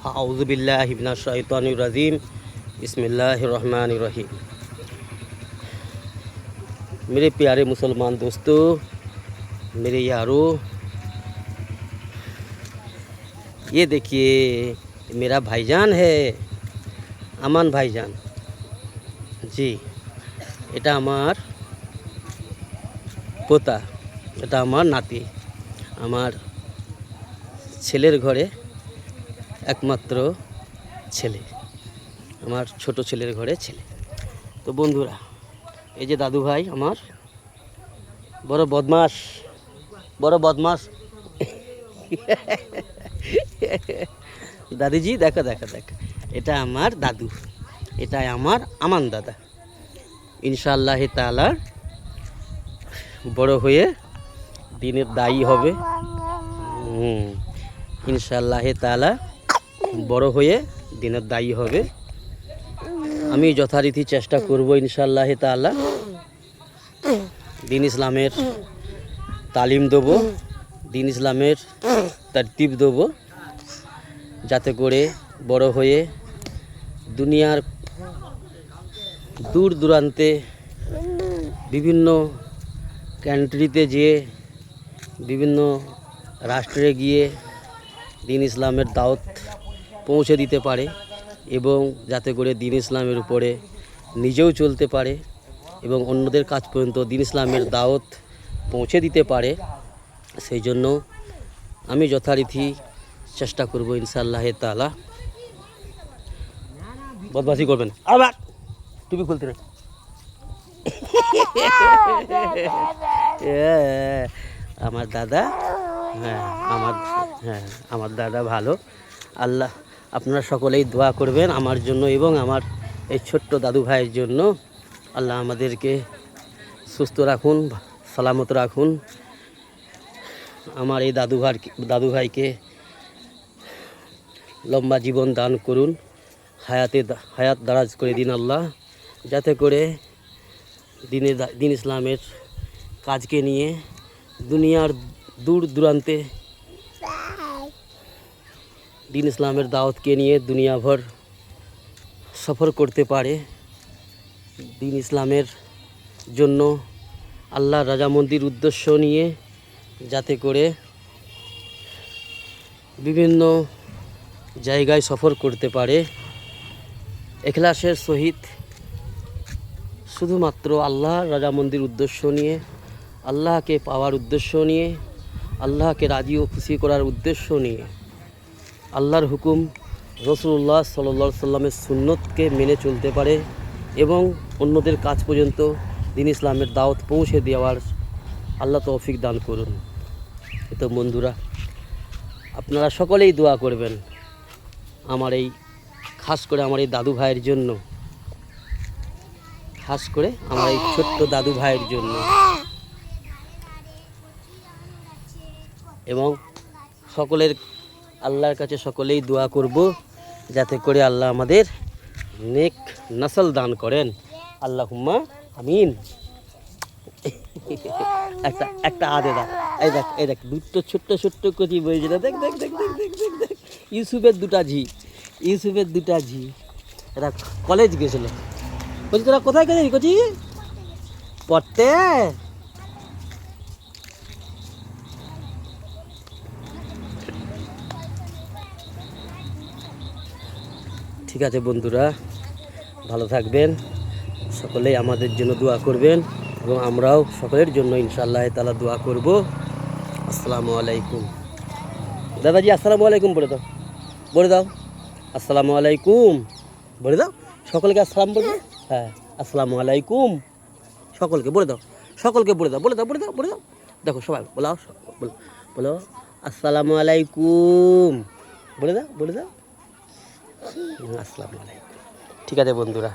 आऊज़ु बिल्लाहि मिनश शैतानिर रजीम बिस्मिल्लाहिर रहमानिर रहीम। मेरे प्यारे मुसलमान दोस्तों, मेरे यारों, ये देखिए मेरा भाईजान है, আমান ভাইজান। জি, এটা আমার পোতা, এটা আমার নাতি, আমার ছেলের ঘরে একমাত্র ছেলে, আমার ছোট ছেলের ঘরে ছেলে। তো বন্ধুরা, এই যে দাদু ভাই আমার বড় বদমাস, বড় বদমাস। দাদিজি দেখো দেখো দেখো, এটা আমার দাদু, এটা আমার আমান দাদা। ইনশাআল্লাহ তাআলা বড় হয়ে দিনের দায়ী হবে। ইনশাআল্লাহ তাআলা বড় হয়ে দিনের দায়ী হবে। আমি যথারীতি চেষ্টা করব ইনশাআল্লাহ তাআলা দিন ইসলামের তালিম দেবো, দিন ইসলামের তারতিব দেবো, যাতে করে বড় হয়ে দুনিয়ার দূর দূরান্তে বিভিন্ন কান্ট্রিতে যেয়ে, বিভিন্ন রাষ্ট্রে গিয়ে দিন ইসলামের দাওয়াত পৌঁছে দিতে পারে এবং যাতে করে দিন ইসলামের উপরে নিজেও চলতে পারে এবং অন্যদের কাছ পর্যন্ত দিন ইসলামের দাওয়াত পৌঁছে দিতে পারে। সেই জন্য আমি যথারীতি চেষ্টা করব ইনশাআল্লাহ তাআলা। বদমাশি করবেন, আবার টুপি খুলতে না। আমার দাদা, আমার দাদা ভালো। আল্লাহ, আপনারা সকলেই দোয়া করবেন আমার জন্য এবং আমার এই ছোট্ট দাদু ভাইয়ের জন্য। আল্লাহ আমাদেরকে সুস্থ রাখুন, সালামত রাখুন। আমার এই দাদু ভাইকে লম্বা জীবন দান করুন, হায়াত দারাজ করে দিন আল্লাহ, যাতে করে দিন ইসলামের কাজকে নিয়ে দুনিয়ার দূর দূরান্তে দিন ইসলামের দাওয়াতকে নিয়ে দুনিয়াভর সফর করতে পারে। দিন ইসলামের জন্য আল্লাহ রাজামন্দির উদ্দেশ্য নিয়ে যাতে করে বিভিন্ন জায়গায় সফর করতে পারে ইখলাসের সহিত, শুধুমাত্র আল্লাহ রাজামন্দির উদ্দেশ্য নিয়ে, আল্লাহকে পাওয়ার উদ্দেশ্য নিয়ে, আল্লাহকে রাজি ও খুশি করার উদ্দেশ্য নিয়ে, আল্লাহর হুকুম রাসূলুল্লাহ সাল্লাল্লাহু আলাইহি সাল্লামের সুন্নতকে মেনে চলতে পারে এবং অন্যদের কাছ পর্যন্ত দিন ইসলামের দাওয়াত পৌঁছে দেওয়ার আল্লাহ তৌফিক দান করুন। তো বন্ধুরা, আপনারা সকলেই দোয়া করবেন আমার এই, খাস করে আমার এই দাদু ভাইয়ের জন্য, খাস করে আমার এই ছোট্ট দাদু ভাইয়ের জন্য। এবং সকলের আল্লাহর কাছে সকলেই দোয়া করব যাতে করে আল্লাহ আমাদের নেক নসল দান করেন। আল্লাহুম্মা আমিন। একটা আদে দা, এই দেখ দুটো ছোট্ট ছোট্ট কচি বইছে না, দেখ দেখ দেখ দেখ দেখ দেখ দেখ ইউসুফের দুটা ঝি, এরা কলেজ গেছিল। বলছি তোরা কোথায় গেছিস কচি? পড়তে। ঠিক আছে বন্ধুরা, ভালো থাকবেন, সকলেই আমাদের জন্য দোয়া করবেন এবং আমরাও সকলের জন্য ইনশাআল্লাহ তাআলা দোয়া করব। আসসালামু আলাইকুম। দাদাজি আসসালামু আলাইকুম বলে দাও, বলে দাও আসসালামু আলাইকুম, বলে দাও সকলকে আসসালাম বলে দাও। হ্যাঁ, আসসালামু আলাইকুম সকলকে বলে দাও, সকলকে বলে দাও, বলে দাও, বলে দাও, বলে দাও। দেখো সবাই বলো, বলো আসসালামু আলাইকুম, বলে দাও, বলে দাও আসসালামু আলাইকুম। ঠিক আছে বন্ধুরা।